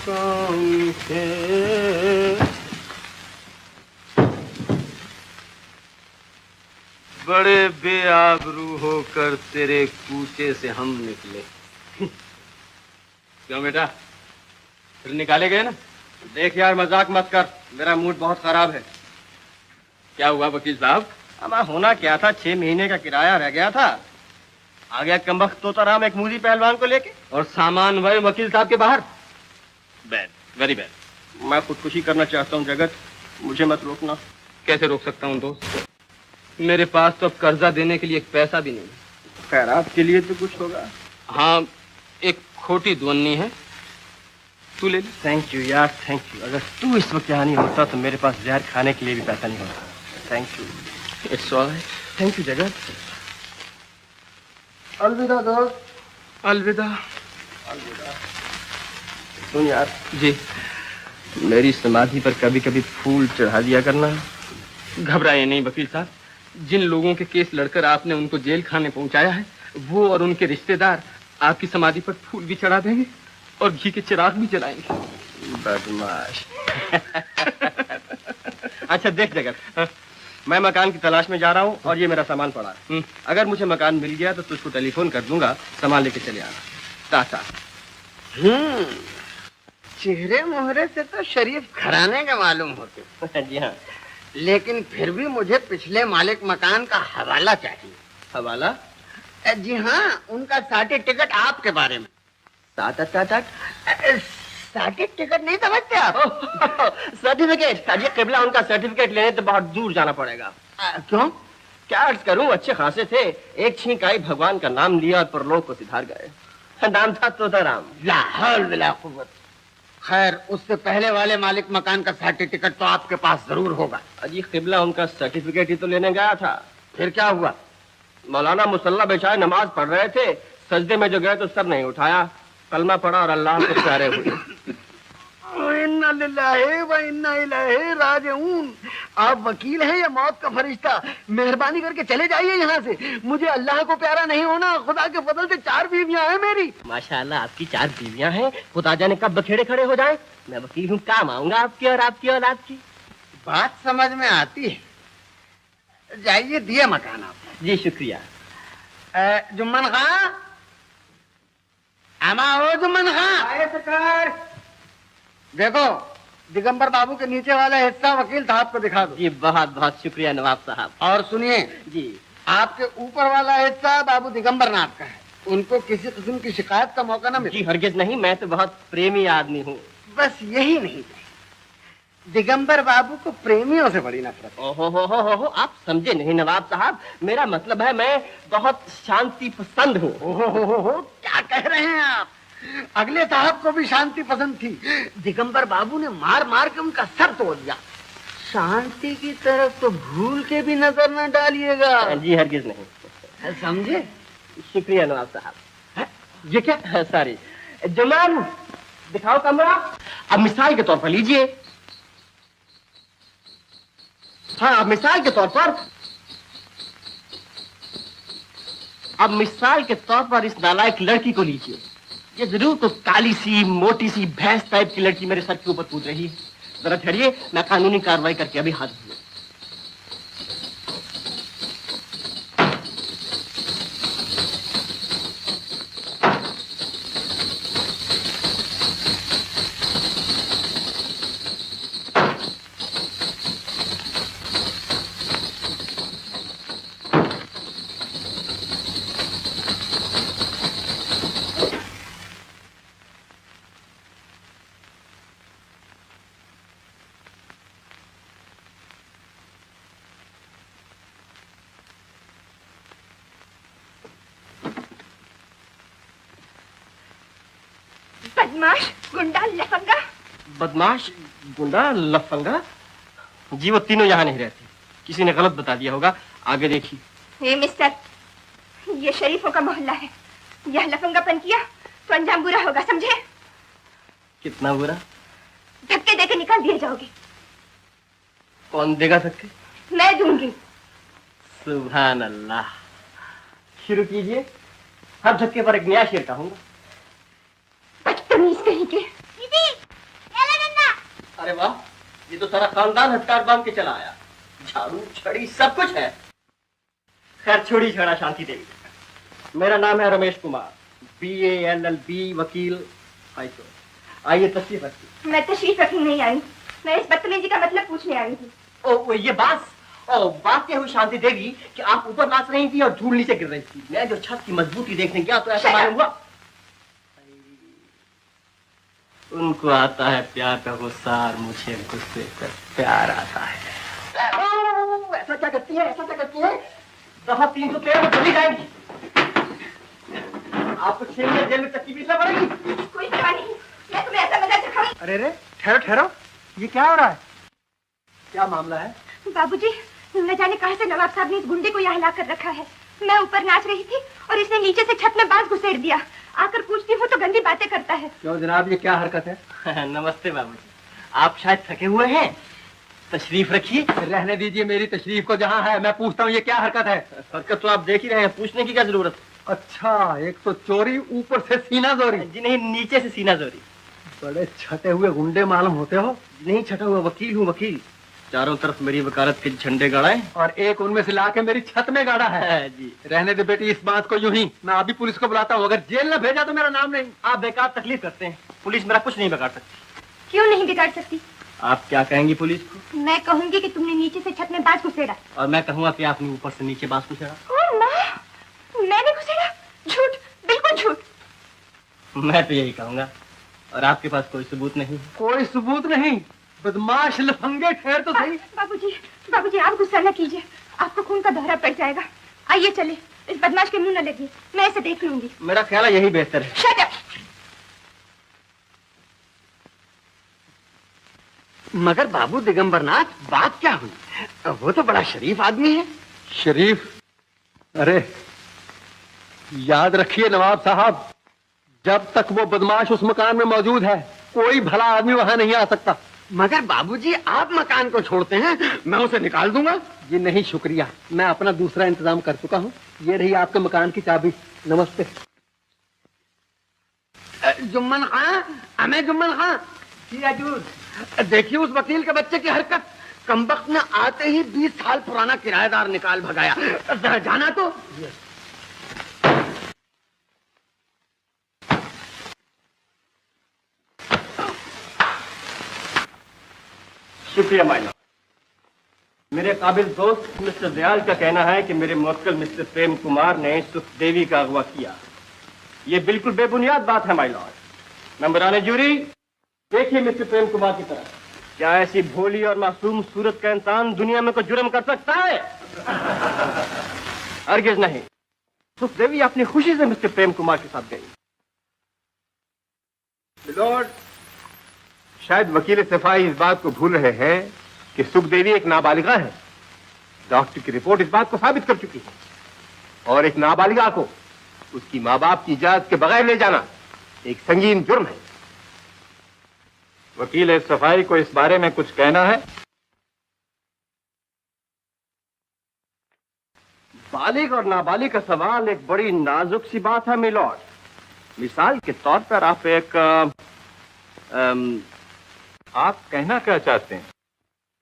काम थे, बड़े बेआबरू होकर तेरे कूचे से हम निकले। क्यों बेटा, फिर निकाले गए ना? देख यार, मजाक मत कर, मेरा मूड बहुत खराब है। क्या हुआ वकील साहब? अमा होना क्या था, 6 महीने का किराया रह गया था। आ गया कमबख्त तोताराम एक मूदी पहलवान को लेके, और सामान वही वकील साहब के बाहर। Bad, very bad. मैं खुदकुशी करना चाहता हूँ जगत, मुझे मत रोकना। कैसे रोक सकता हूँ दोस्त? मेरे पास तो अब कर्जा देने के लिए एक पैसा भी नहीं। खैरात के लिए तो कुछ होगा। हाँ, एक खोटी दुअन्नी है, तू ले ले। थैंक यू यार, थैंक यू। अगर तू इस वक्त यहाँ नहीं होता तो मेरे पास जहर खाने के लिए भी पैसा नहीं होता। Thank you. It's alright. Thank you जगत। अलविदा दोस्त। अलविदा। अलविदा। सुन यार जी, मेरी समाधि पर कभी कभी फूल चढ़ा दिया करना। घबराइए नहीं वकील साहब, जिन लोगों के केस लड़कर आपने उनको जेल खाने पहुंचाया है, वो और उनके रिश्तेदार आपकी समाधि पर फूल भी चढ़ा देंगे और घी के चिराग भी जलाएंगे। बदमाश। अच्छा देख जगत, मैं मकान की तलाश में जा रहा हूँ और ये मेरा सामान पड़ा है। अगर मुझे मकान मिल गया तो तुझको टेलीफोन कर दूंगा, सामान लेके चले आना। टाटा। चेहरे मोहरे से तो शरीफ घराने का मालूम होते। जी हाँ। लेकिन फिर भी मुझे पिछले मालिक मकान का हवाला चाहिए। हवाला? जी हाँ, उनका सर्टिफिकेट आपके बारे में। सर्टिफिकेट नहीं समझते आप? सर्टिफिकेट? अजी किबला, उनका सर्टिफिकेट लेने तो बहुत दूर जाना पड़ेगा। क्यों? क्या अर्ज करूं, अच्छे खासे थे, एक छींक आई भगवान का नाम लिया और परलोक को सिधार गए। नाम था तोताराम। ला हौल वला कुव्वत। खैर, उससे पहले वाले मालिक मकान का सर्टिफिकेट तो आपके पास जरूर होगा। अजी किबला, उनका सर्टिफिकेट ही तो लेने गया था। फिर क्या हुआ? मौलाना मुसल्ला बिछाए नमाज पढ़ रहे थे, सजदे में जो गए तो सर नहीं उठाया, कलमा पढ़ा और अल्लाह के प्यारे हुए। इन्ना लिल्लाहि व इन्ना इलैहि राजिऊन। आप वकील हैं या मौत का फरिश्ता? मेहरबानी करके चले जाइए यहाँ से। मुझे अल्लाह को प्यारा नहीं होना। खुदा के फजल से 4 बीवियां हैं मेरी। माशाअल्लाह, आपकी 4 बीवियां हैं। खुदा जाने कब बखेड़े खड़े हो जाए। मैं वकील हूँ, काम आऊंगा आपकी और आपकी औलाद की। बात समझ में आती है। जाइए, दिए मकान आप। जी शुक्रिया। जुम्मन खां, आमा हो जुम्मन खां। आए सरकार। देखो, दिगंबर बाबू के नीचे वाला हिस्सा वकील साहब को दिखा दो। जी बहुत बहुत शुक्रिया नवाब साहब। और सुनिए जी, आपके ऊपर वाला हिस्सा बाबू दिगंबर नाथ का है। उनको किसी किस्म की शिकायत का मौका न मिले। जी हरगिज नहीं, मैं तो बहुत प्रेमी आदमी हूँ। बस यही नहीं, दिगंबर बाबू को प्रेमियों से बड़ी नफरत। ओहो हो, आप समझे नहीं नवाब साहब, मेरा मतलब है मैं बहुत शांति पसंद हूँ। ओहो, क्या कह रहे हैं आप? अगले साहब को भी शांति पसंद थी, दिगंबर बाबू ने मार मार के उनका सर तोड़ दिया। शांति की तरफ तो भूल के भी नजर न डालिएगा। जी हरगिज नहीं। समझे? शुक्रिया नवाब साहब। ये क्या? सॉरी। जुमान, दिखाओ कमरा। अब मिसाल के तौर पर लीजिए। हाँ, अब मिसाल के तौर पर, अब मिसाल के तौर पर इस नालायक लड़की को लीजिए। ये जरूर तो काली सी मोटी सी भैंस टाइप की लड़की मेरे सर के ऊपर कूद रही है। जरा ठहरिए, मैं कानूनी कार्रवाई करके अभी हाजिर हूँ। बदमाश, गुंडा, लफंगा। बदमाश, गुंडा, लफंगा? जी वो तीनों यहाँ नहीं रहते, किसी ने गलत बता दिया होगा। आगे देखिए। ये मिस्टर, ये शरीफों का मोहल्ला है। यह लफंगापन किया तो अंजाम बुरा होगा, समझे? कितना बुरा? धक्के देके निकाल दिए जाओगे। कौन देगा धक्के? मैं दूंगी। सुभान अल्लाह। शुरू कीजिए, हर धक्के पर एक नया शेर कहूंगा। बदतमीज कहीं के। दीदी, अरे वाह, ये तो सारा खानदान हथियार बांध के चला आया, झाड़ू छड़ी सब कुछ है। खैर छोड़ी छड़ा शांति देवी, मेरा नाम है रमेश कुमार, BALLB, वकील हाईकोर्ट। आइए तशरीफ रखिए। मैं तशरीफ रखने नहीं आई, मैं इस बदतमीजी का मतलब पूछने आई थी। ओ ये बात क्या हुई शांति देवी कि आप ऊपर नाच रही थी और धूल नीचे गिर रही थी। मैं जो छत की मजबूती देखने गया तो ऐसा मालूम हुआ उनको आता है प्यार का गुस्सा और मुझे गुस्से का प्यार आता है। ऐसा क्या करती है, ऐसा क्या करती है? दफा 313 में चली जाएंगी। आपको 6 महीने जेल में तक की पीछा पड़ेगी। कोई परवाह नहीं, मैं तुम्हें ऐसा मजा सिखाऊंगी। अरे रे, ठहरो ठहरो, ये क्या हो रहा है? क्या मामला है? बाबूजी, न जाने कहां से नवाब साहब ने इस गुंडे को यहाँ ला कर रखा है। मैं ऊपर नाच रही थी और इसने नीचे से छत में बांस घुसेड़ दिया। आकर पूछती हूँ तो गंदी बातें करता है। क्यों जनाब, ये क्या हरकत है? नमस्ते बाबूजी, आप शायद थके हुए हैं, तशरीफ रखिए। रहने दीजिए मेरी तशरीफ को जहाँ है। मैं पूछता हूँ ये क्या हरकत है? हरकत तो आप देख ही रहे हैं, पूछने की क्या जरूरत। अच्छा, एक तो चोरी, ऊपर से सीना जोरी। जी नहीं, नीचे से सीना जोरी। बड़े छटे हुए गुंडे मालूम होते हो। नहीं छटा हुआ वकील हूँ, वकील। चारों तरफ मेरी वकालत के झंडे गाड़े और एक उनमें से लाके मेरी छत में गाड़ा है। जी रहने दे बेटी इस बात को यूं ही। मैं अभी पुलिस को बुलाता हूँ, अगर जेल न भेजा तो मेरा नाम नहीं। आप बेकार तकलीफ करते हैं, पुलिस मेरा कुछ नहीं बिगाड़ सकती। क्यों नहीं बिगाड़ सकती? आप क्या कहेंगी पुलिस को? मैं कहूंगी कि तुमने नीचे से छत में बांस घुसेड़ा। और मैं कहूँगा कि आपने ऊपर से नीचे बांस घुसेड़ा। ओ माँ, मैंने घुसेड़ा? झूठ, बिल्कुल झूठ। मैं तो यही कहूँगा। और आपके पास कोई सबूत नहीं? कोई सबूत नहीं। बदमाश लफंगे, ठहर तो सही। बाबूजी, बाबूजी आप गुस्सा न कीजिए, आपको खून का दौरा पड़ जाएगा। आइए चले, इस बदमाश के मुंह न लगिए, मैं इसे देख लूंगी। मेरा ख्याल है यही बेहतर है। Shut up. मगर बाबू दिगंबरनाथ, बात क्या हुई? वो तो बड़ा शरीफ आदमी है। शरीफ? अरे याद रखिए नवाब साहब, जब तक वो बदमाश उस मकान में मौजूद है कोई भला आदमी वहां नहीं आ सकता। मगर बाबूजी, आप मकान को छोड़ते हैं, मैं उसे निकाल दूंगा। जी नहीं शुक्रिया, मैं अपना दूसरा इंतजाम कर चुका हूँ। ये रही आपके मकान की चाबी। नमस्ते। जुम्मन खां, हमें जुम्मन खां। देखिए उस वकील के बच्चे की हरकत। कमबख्त ने आते ही 20 साल पुराना किराएदार निकाल भगाया। जरा जाना तो। शुक्रिया माइना। मेरे काबिल दोस्त मिस्टर दयाल का कहना है कि मेरे मुवक्किल मिस्टर प्रेम कुमार ने सुखदेवी का अगवा किया। ये बिल्कुल बेबुनियाद बात है माय लॉर्ड। मेंबरान जूरी, देखिए मिस्टर प्रेम कुमार की तरफ। क्या ऐसी भोली और मासूम सूरत का इंसान दुनिया में कोई जुर्म कर सकता है? हरगिज़ नहीं। सुखदेवी अपनी खुशी से मिस्टर प्रेम कुमार के साथ गई। लॉर्ड, शायद वकील सफाई इस बात को भूल रहे हैं कि सुखदेवी एक नाबालिगा है। डॉक्टर की रिपोर्ट इस बात को साबित कर चुकी है। और एक नाबालिगा को उसकी माँ बाप की इजाजत के बगैर ले जाना एक संगीन जुर्म है। वकील सफाई को इस बारे में कुछ कहना है? बालिग और नाबालिग का सवाल एक बड़ी नाजुक सी बात है मिलॉर्ड। मिसाल के तौर पर आप एक आप कहना क्या चाहते हैं?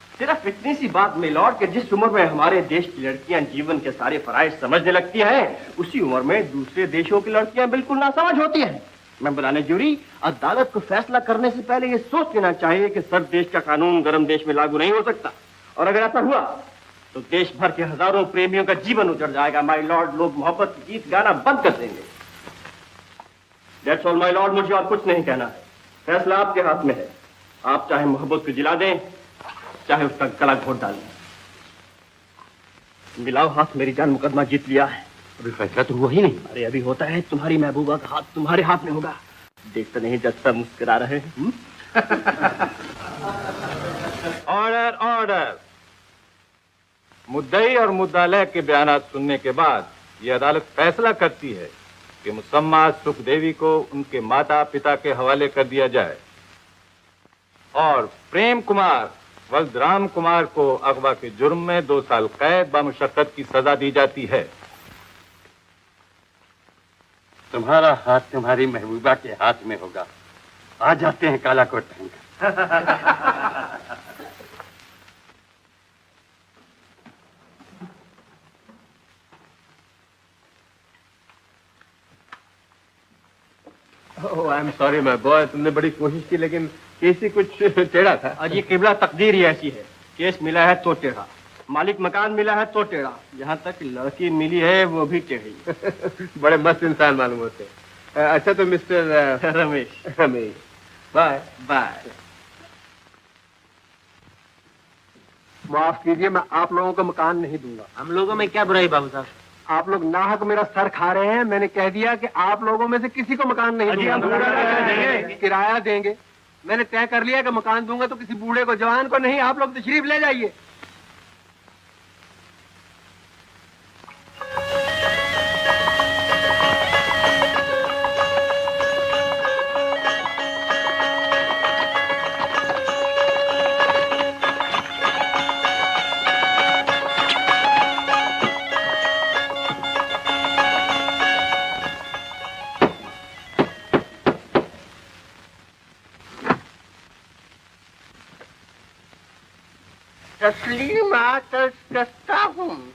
सिर्फ इतनी सी बात मिलॉर्ड कि जिस उम्र में हमारे देश की लड़कियां जीवन के सारे फराइज समझने लगती हैं, उसी उम्र में दूसरे देशों की लड़कियां बिल्कुल नासमझ होती हैं। मैं बुलाने जूरी, अदालत को फैसला करने से पहले ये सोच लेना चाहिए कि सर्द देश का कानून गर्म देश में लागू नहीं हो सकता। और अगर ऐसा हुआ तो देश भर के हजारों प्रेमियों का जीवन उजड़ जाएगा माय लॉर्ड। लोग मोहब्बत के गीत गाना बंद कर देंगे। दैट्स ऑल माय लॉर्ड, मुझे और कुछ नहीं कहना है। फैसला आपके हाथ में है। आप चाहे मोहब्बत को जिला दें, चाहे उसका गला घोट डालें। मिलाओ हाथ, मेरी जान, मुकदमा जीत लिया है। अभी फैसला तो हुआ ही नहीं। अरे अभी होता है। तुम्हारी महबूबा का हाथ तुम्हारे हाथ में होगा। देखते नहीं जज साहब मुस्कुरा रहे हैं। Order order. मुद्दई और मुद्दालय के बयानात सुनने के बाद यह अदालत फैसला करती है कि मुसम्मा सुखदेवी को उनके माता पिता के हवाले कर दिया जाए और प्रेम कुमार बलराम कुमार को अगवा के जुर्म में 2 साल कैद बामुशक्कत की सजा दी जाती है। तुम्हारा हाथ तुम्हारी महबूबा के हाथ में होगा। आ जाते हैं काला कोट पहनकर। Oh I am sorry my boy, तुमने बड़ी कोशिश की लेकिन केस ही कुछ टेढ़ा था। और ये किबला तकदीर ही ऐसी है, केस मिला है तो टेढ़ा, मालिक मकान मिला है तो टेढ़ा, यहाँ तक लड़की मिली है वो भी टेढ़ी। बड़े मस्त इंसान मालूम होते। अच्छा तो मिस्टर रमेश बाय बाय। माफ कीजिए, मैं आप लोगों को मकान नहीं दूंगा। हम लोगों में क्या बुराई बाबू साहब? आप लोग नाहक मेरा सर खा रहे हैं। मैंने कह दिया कि आप लोगों में से किसी को मकान नहीं अजी, हम दूंगा। पूरा किराया देंगे। किराया देंगे। मैंने तय कर लिया कि मकान दूंगा तो किसी बूढ़े को, जवान को नहीं। आप लोग तशरीफ ले जाइए। करता हूँ।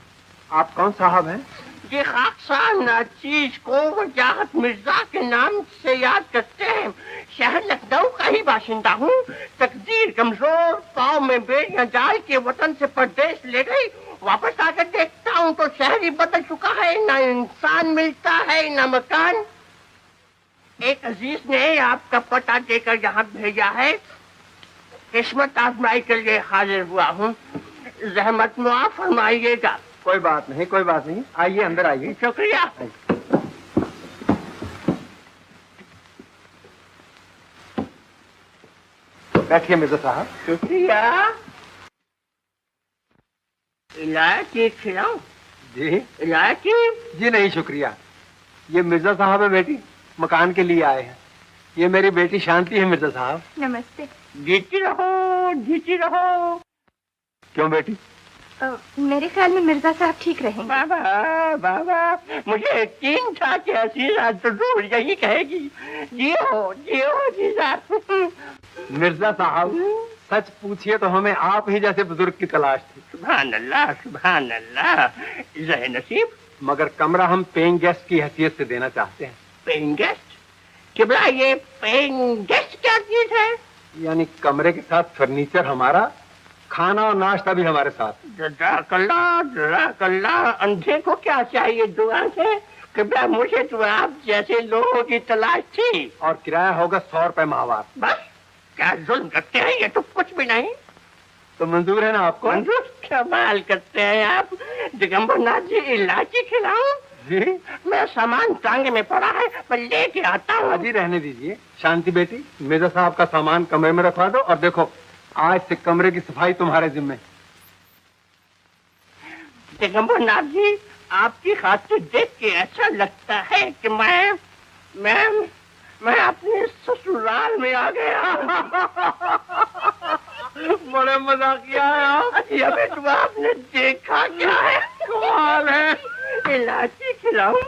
आप कौन साहब हैं? ये खाकसार नाचीज को वजाहत मिर्जा के नाम से याद करते हैं। शहर लखनऊ का ही बाशिंदा हूँ। तकदीर कमजोर, पाँव में बेड़ियां डाल के वतन से परदेश ले गई। वापस आकर देखता हूँ तो शहर ही बदल चुका है। न इंसान मिलता है न मकान। एक अजीज ने आपका पता देकर यहाँ भेजा है। किस्मत आजमाई के लिए हाजिर हुआ हूँ। रहमत मुआफ फरमाइएगा। कोई बात नहीं, कोई बात नहीं। आइए, अंदर आइए। शुक्रिया। बैठिए मिर्जा साहब। शुक्रिया। इलायची खिलाऊं? जी इलायची? जी नहीं, शुक्रिया। ये मिर्जा साहब है बेटी, मकान के लिए आए हैं। ये मेरी बेटी शांति है मिर्जा साहब। नमस्ते। जीती रहो, जीती रहो। क्यों बेटी? मेरे ख्याल में मिर्जा साहब ठीक रहेंगे। बाबा बाबा, मुझे यकीन था कि अजीजा जरूर यही कहेगी। जियो जियो जीजा। मिर्जा साहब, सच पूछिए तो हमें आप ही जैसे बुजुर्ग की तलाश थी। सुभान अल्लाह, सुभान अल्लाह। रहे नसीब। मगर कमरा हम पेइंग गेस्ट की हैसियत से देना चाहते हैं। Paying guest? किबला, ये पेइंग गेस्ट क्या चीज है? यानी कमरे के साथ फर्नीचर हमारा, खाना और नाश्ता भी हमारे साथ। जज़ाकल्लाह, अंधे को क्या चाहिए दुआ से? किबला, मुझे तो आप जैसे लोगों की तलाश थी। और किराया होगा 100 रुपए माहवार। बस? क्या जुल्म करते हैं, ये तो कुछ भी नहीं। तो मंजूर है ना आपको? मंजूर? कमाल करते हैं आप। दिगंबर नाथ जी, इलायची खिलाऊं? जी मेरा सामान टांगे में पड़ा है, मैं लेके आता हूँ। अजी रहने दीजिए। शांति बेटी, मिर्जा साहब का सामान कमरे में रखवा दो। और देखो, आज से कमरे की सफाई तुम्हारे जिम्मे। दिगंबर नाथ जी, आपकी खातिर देख के ऐसा लगता है कि मैं अपने ससुराल में आ गया। बड़े मजाकिया है आप। अबे तो आपने देखा क्या है? कमाल है। इलायची खिलाऊं?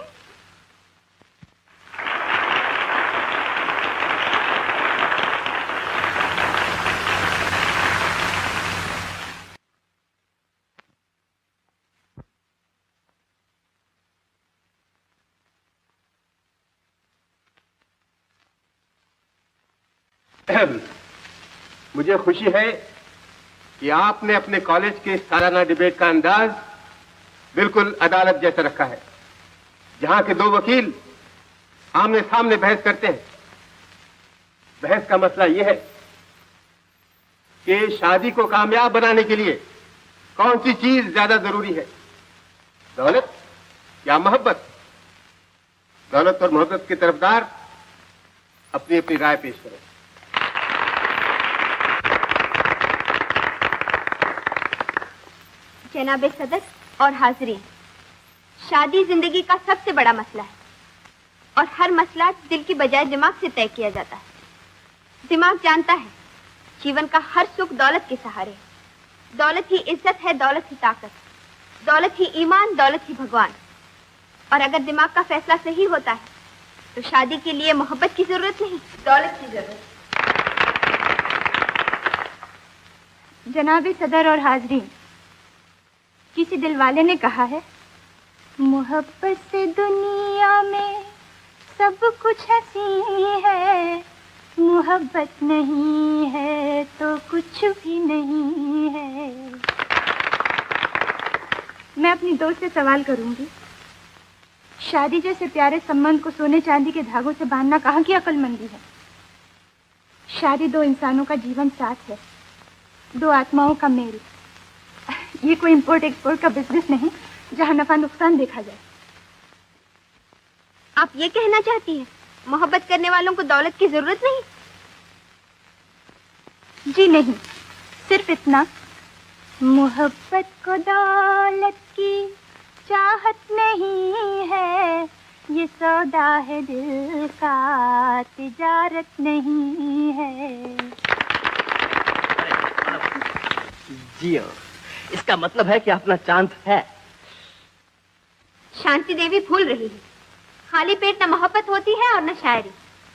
मुझे खुशी है कि आपने अपने कॉलेज के सालाना डिबेट का अंदाज बिल्कुल अदालत जैसा रखा है, जहां के दो वकील आमने सामने बहस करते हैं। बहस का मसला यह है कि शादी को कामयाब बनाने के लिए कौन सी चीज ज्यादा जरूरी है, दौलत या मोहब्बत? दौलत और मोहब्बत के तरफदार अपनी अपनी राय पेश करें। जनाबे सदर और हाजिरीन, शादी जिंदगी का सबसे बड़ा मसला है और हर मसला दिल की बजाय दिमाग से तय किया जाता है। दिमाग जानता है जीवन का हर सुख दौलत के सहारे है। दौलत ही इज्जत है, दौलत ही ताकत, दौलत ही ईमान, दौलत ही भगवान। और अगर दिमाग का फैसला सही होता है तो शादी के लिए मोहब्बत की जरूरत नहीं, दौलत की जरूरत। जनाब सदर और हाजरीन, किसी दिलवाले ने कहा है, मोहब्बत से दुनिया में सब कुछ हंसी है, मोहब्बत नहीं है तो कुछ भी नहीं है। मैं अपनी दोस्त से सवाल करूंगी, शादी जैसे प्यारे संबंध को सोने चांदी के धागों से बांधना कहाँ की अक्लमंदी है? शादी दो इंसानों का जीवन साथ है, दो आत्माओं का मेल। ये कोई इंपोर्ट एक्सपोर्ट का बिजनेस नहीं जहां नफा नुकसान देखा जाए। आप ये कहना चाहती हैं मोहब्बत करने वालों को दौलत की जरूरत नहीं? जी नहीं, सिर्फ इतना, मोहब्बत को दौलत की चाहत नहीं है, ये सौदा है दिल का, तिजारत नहीं है। जियो, इसका मतलब है कि अपना चांद है। शांति देवी भूल रही है, खाली पेट न मोहब्बत होती है और न शायरी।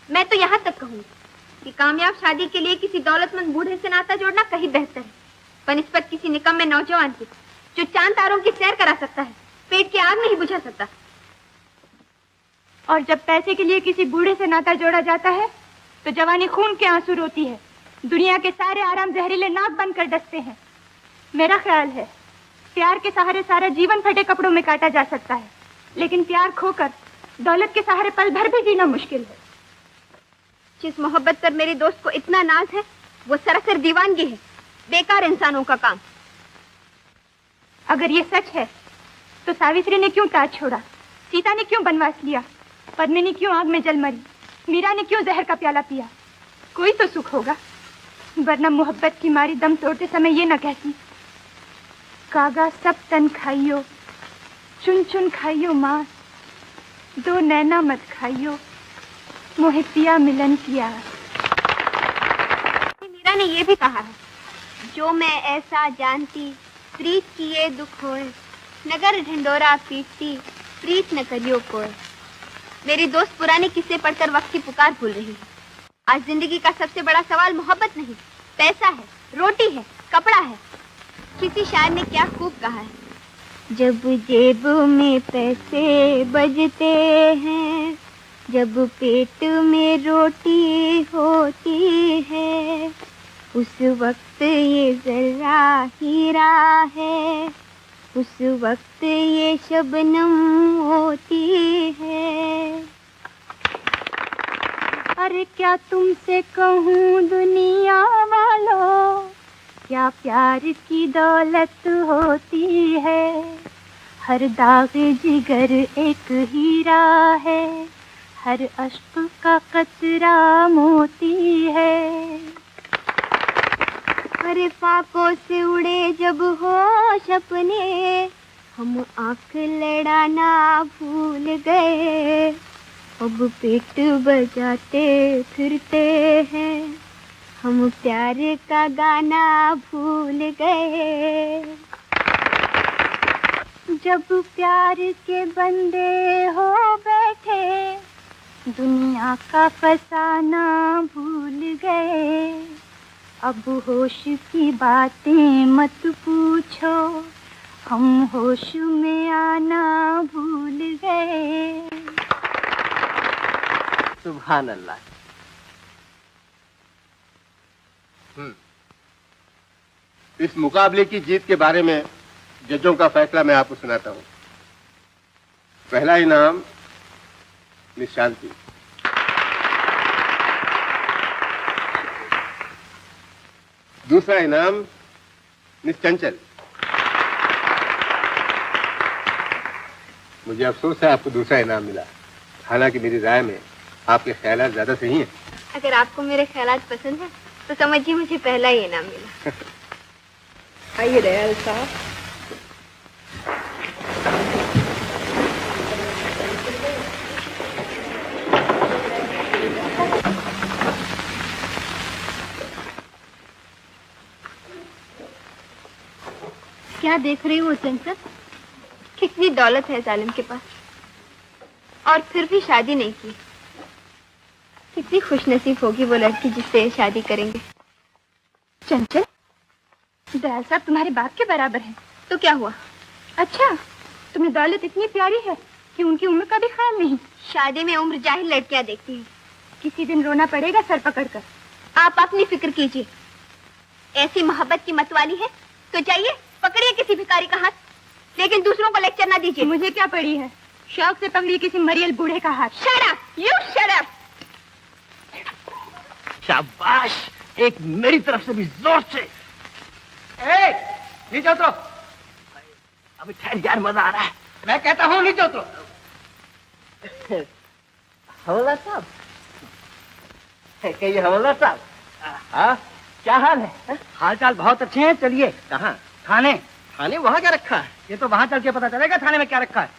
मैं तो यहाँ तक कहूँगी कि कामयाब शादी के लिए किसी दौलतमंद बूढ़े से नाता जोड़ना कहीं बेहतर है, बनिस्बत किसी निकम्मे नौजवान की जो चांद तारों की सैर करा सकता है, पेट की आग नहीं बुझा सकता। और जब पैसे के लिए किसी बूढ़े से नाता जोड़ा जाता है तो जवानी खून के आंसू रोती है, दुनिया के सारे आराम जहरीले नाक बनकर डसते हैं। मेरा ख्याल है प्यार के सहारे सारा जीवन फटे कपड़ों में काटा जा सकता है, लेकिन प्यार खोकर दौलत के सहारे पल भर भी जीना मुश्किल है। जिस मोहब्बत पर मेरी दोस्त को इतना नाज है वो सरासर दीवानगी है, बेकार इंसानों का काम। अगर ये सच है तो सावित्री ने क्यों ताज छोड़ा, सीता ने क्यों बनवास लिया, पद्मिनी क्यों आग में जल मरी, मीरा ने क्यों जहर का प्याला पिया? कोई तो सुख होगा, वरना मोहब्बत की मारी दम तोड़ते समय ये न कहती, कागा सब तन खाइयो, चुन चुन खाइयो मांस, दो नैना मत खाइयो, मोहे पिया मिलन किया। मीरा ने ये भी कहा है, जो मैं ऐसा जानती प्रीत किए दुख होए, नगर ढिंडोरा पीटती प्रीत न करियो कोई। मेरी दोस्त पुराने किस्से पढ़कर वक्त की पुकार भूल रही है। आज जिंदगी का सबसे बड़ा सवाल मोहब्बत नहीं, पैसा है, रोटी है, कपड़ा है। किसी शायर ने क्या खूब कहा है, जब जेब में पैसे बजते हैं, जब पेट में रोटी होती है, उस वक्त ये जरा हीरा है, उस वक्त ये शबनम होती है। अरे क्या तुमसे कहूँ दुनिया वालों, क्या प्यार की दौलत होती है, हर दाग जिगर एक हीरा है, हर अश्क का कतरा मोती है। अरे फाकों से उड़े जब होश अपने, हम आंख लड़ाना भूल गए, अब पेट बजाते फिरते हैं, हम प्यार का गाना भूल गए। जब प्यार के बंदे हो बैठे, दुनिया का फसाना भूल गए, अब होश की बातें मत पूछो, हम होश में आना भूल गए। सुभान अल्लाह। इस मुकाबले की जीत के बारे में जजों का फैसला मैं आपको सुनाता हूं। पहला इनाम मिस शांति, दूसरा इनाम मिस चंचल। मुझे अफसोस है आपको दूसरा इनाम मिला, हालांकि मेरी राय में आपके ख्यालात ज्यादा सही हैं। अगर आपको मेरे ख्यालात पसंद है तो समझिए मुझे पहला ही इनाम मिला। आइए दयाल साहब। क्या देख रही हो चंचल? कितनी दौलत है जालिम के पास और फिर भी शादी नहीं की। कितनी खुशनसीब होगी वो लड़की जिससे शादी करेंगे। चंचल, दयाल साहब तुम्हारे बाप के बराबर है। तो क्या हुआ? अच्छा, तुम्हें दौलत इतनी प्यारी है कि उनकी उम्र का भी ख्याल नहीं। शादी में उम्र जाहिल लड़कियां देखती हैं। किसी दिन रोना पड़ेगा सर पकड़कर। आप अपनी फिक्र कीजिए। ऐसी मोहब्बत की मतवाली है तो जाइए पकड़िए किसी भिखारी का हाथ, लेकिन दूसरों को लेक्चर ना दीजिए। मुझे क्या पड़ी है, शौक से पकड़िए किसी मरियल बूढ़े का हाथ। Shut up, you shut up. शाबाश, एक मेरी तरफ से भी जोर से। नीचे उतरो। अभी ठहर यार, मजा आ रहा है। मैं कहता हूँ नीचे उतरो। हवलदार साहब, कहिए हवलदार साहब। हाँ, क्या हाल है? हाल चाल बहुत अच्छे हैं। चलिए। कहाँ? थाने। थाने? वहाँ क्या रखा है? ये तो वहाँ चल के पता चलेगा थाने में क्या रखा है।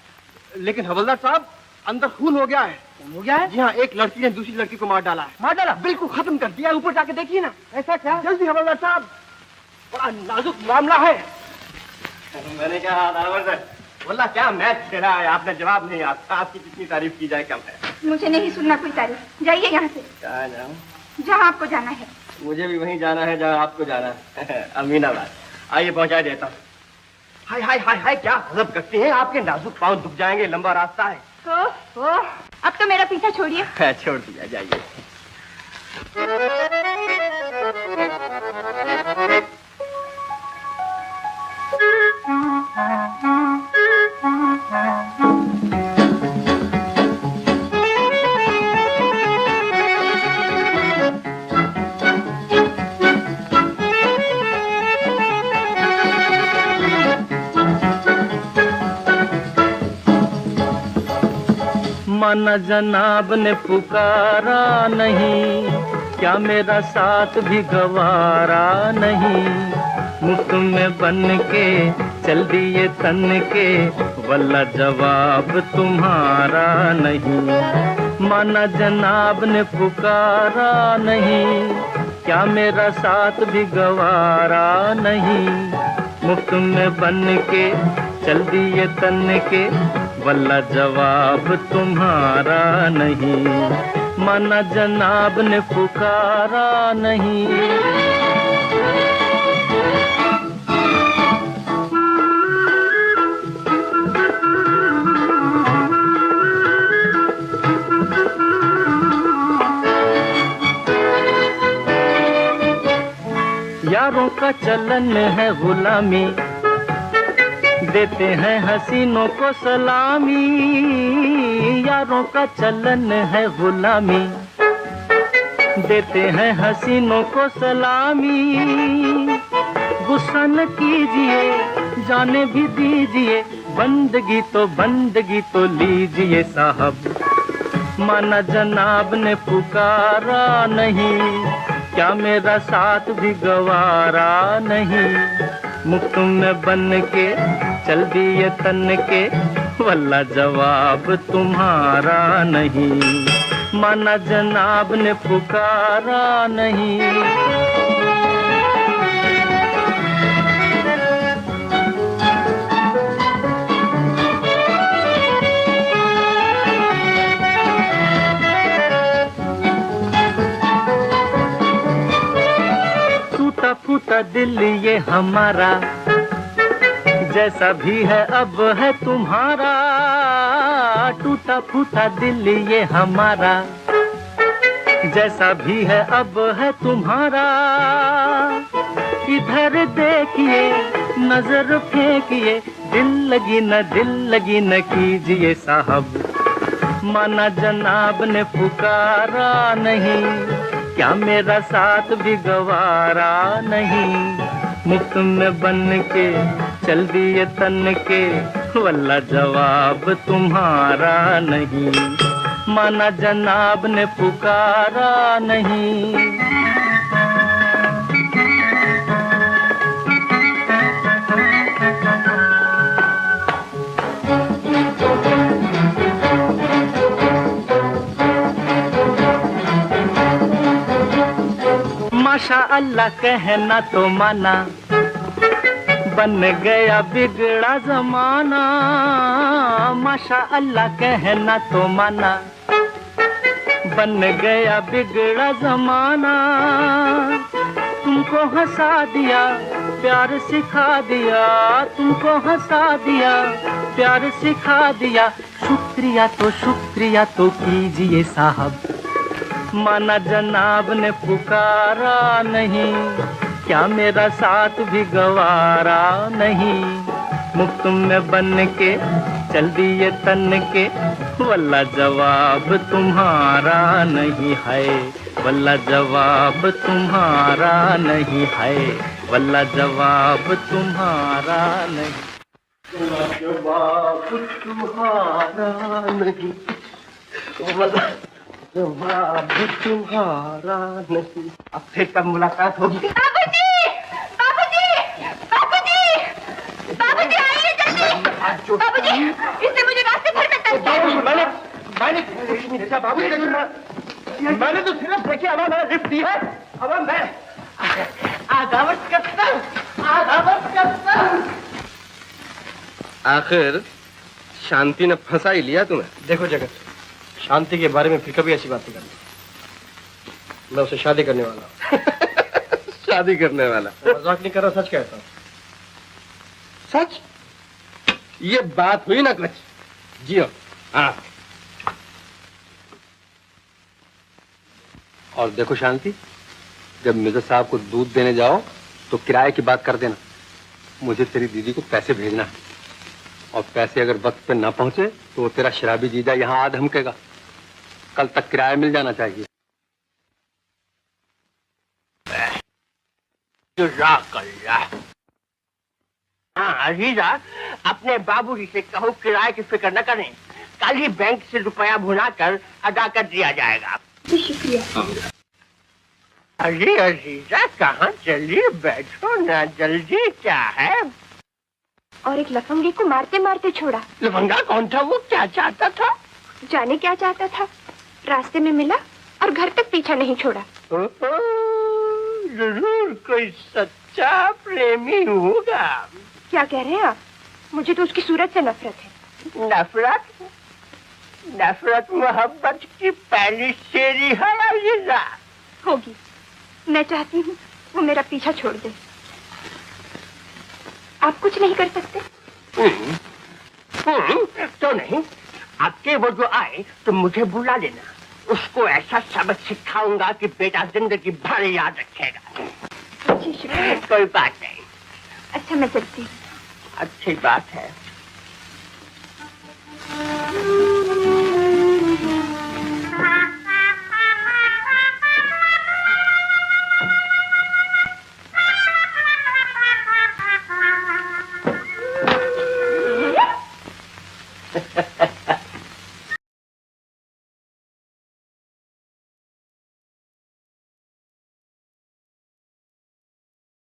लेकिन हवलदार साहब, अंदर खून हो गया है। हो गया है? जी हाँ, एक लड़की ने दूसरी लड़की को मार डाला है। मार डाला? बिल्कुल खत्म कर दिया। ऊपर जाके देखिए ना। ऐसा क्या? जल्दी हवलदार साहब, बड़ा नाजुक मामला है। मैंने कहा बोला क्या मैच खेला है आपने, जवाब नहीं आता। आपकी कितनी तारीफ की जाए कम है। मुझे नहीं सुनना कोई तारीफ। जाइए यहाँ से। कहाँ जाऊँ? जहाँ आपको जाना है। मुझे भी वहीं जाना है जहाँ आपको जाना है। अमीनाबाद। आइए पहुँचा देता हूँ। हाय हाय हाय हाय, क्या गजब करती हैं। आपके नाजुक पाँव दुख जाएंगे, लंबा रास्ता है। अब तो मेरा पीछा छोड़िए। छोड़ दिया, जाइए। माना जनाब ने पुकारा नहीं, क्या मेरा साथ भी गवारा नहीं। मुफ्त में बन के चल दिए तन के, वल्ला जवाब तुम्हारा नहीं। माना जनाब ने पुकारा नहीं, क्या मेरा साथ भी गवारा नहीं। मुफ्त में बन के चल दिए तन के, वल्ला जवाब तुम्हारा नहीं। माना जनाब ने पुकारा नहीं। यारों का चलन है गुलामी, देते हैं हसीनों को सलामी। यारों का चलन है गुलामी, देते हैं हसीनों को सलामी। गुस्सा न कीजिए, जाने भी दीजिए, बंदगी तो लीजिए साहब। माना जनाब ने पुकारा नहीं, क्या मेरा साथ भी गवारा नहीं। मुफ्त में बन के चल दिए तन के, वल्ला जवाब तुम्हारा नहीं। माना जनाब ने पुकारा नहीं। टूटा फूटा दिल ये हमारा, जैसा भी है अब है तुम्हारा। टूटा फूटा दिल ये हमारा, जैसा भी है अब है तुम्हारा। इधर देखिए, नजर फेंकिए, दिल लगी न कीजिए साहब। माना जनाब ने पुकारा नहीं, क्या मेरा साथ भी गवारा नहीं। मुफ्त में बन के चल दिए तन के, वल्ला जवाब तुम्हारा नहीं। माना जनाब ने पुकारा नहीं। माशा अल्लाह कहना तो माना, बन गया बिगड़ा जमाना। माशा अल्लाह कहना तो माना, बन गया बिगड़ा जमाना। तुम तुमको हंसा दिया, प्यार सिखा दिया, तुमको हंसा दिया, प्यार सिखा दिया। शुक्रिया तो कीजिए साहब, माना जनाब ने पुकारा नहीं, क्या मेरा साथ भी गवारा नहीं। मुफ्त में बन के चल दिए तन के, वल्ला जवाब तुम्हारा नहीं है, वल्ला जवाब तुम्हारा नहीं है, वल्ला जवाब तुम्हारा नहीं, जवाब तुम्हारा नहीं, वल्ला जवाब तुम्हारा नहीं। अब फिर कब मुलाकात होगी? बाबूजी! बाबूजी! बाबूजी! बाबूजी आइए जल्दी! बाबूजी, इसने मुझे रास्ते भर में तक मैंने तो सिर्फ देखिए अब मैंने लिफ्ट दी है। अब मैं आगावत करता हूँ। आखिर शांति ने फंसा ही लिया तुम्हें। देखो जगत, शांति के बारे में फिर कभी ऐसी बात नहीं करनी। मैं उसे शादी करने वाला हूँ। शादी करने वाला? मजाक नहीं कर रहा, सच कहता हूँ। सच? ये बात हुई ना कुछ? जियो। हाँ। और देखो शांति, जब मिर्जा साहब को दूध देने जाओ तो किराए की बात कर देना। मुझे तेरी दीदी को पैसे भेजना है, और पैसे अगर वक्त पे ना पहुंचे तो तेरा शराबी जीजा यहाँ आ धमकेगा। कल तक किराया मिल जाना चाहिए। हाँ अजीजा, अपने बाबूजी से कहो किराए की फिक्र न करें, कल ही बैंक से रुपया भुना कर अदा कर दिया जाएगा। शुक्रिया। अरे अजीजा, कहाँ चली? बैठो ना, जल्दी। क्या है? और एक लफंगे को मारते मारते छोड़ा। लफंगा कौन था? वो क्या चाहता था? जाने क्या चाहता था, रास्ते में मिला और घर तक पीछा नहीं छोड़ा। जरूर कोई सच्चा प्रेमी होगा। क्या कह रहे हैं आप? मुझे तो उसकी सूरत से नफरत है। नफरत? नफरत मोहब्बत की पहली सीढ़ी है अजीजा। होगी। मैं चाहती हूँ वो मेरा पीछा छोड़ दे। आप कुछ नहीं कर सकते? तो नहीं, आपके वो जो आए तो मुझे बुला लेना। उसको ऐसा सबक सिखाऊंगा कि बेटा जिंदगी भर याद रखेगा। जी शुक्रिया। कोई बात नहीं। अच्छा मैं चलती हूँ। अच्छी बात है।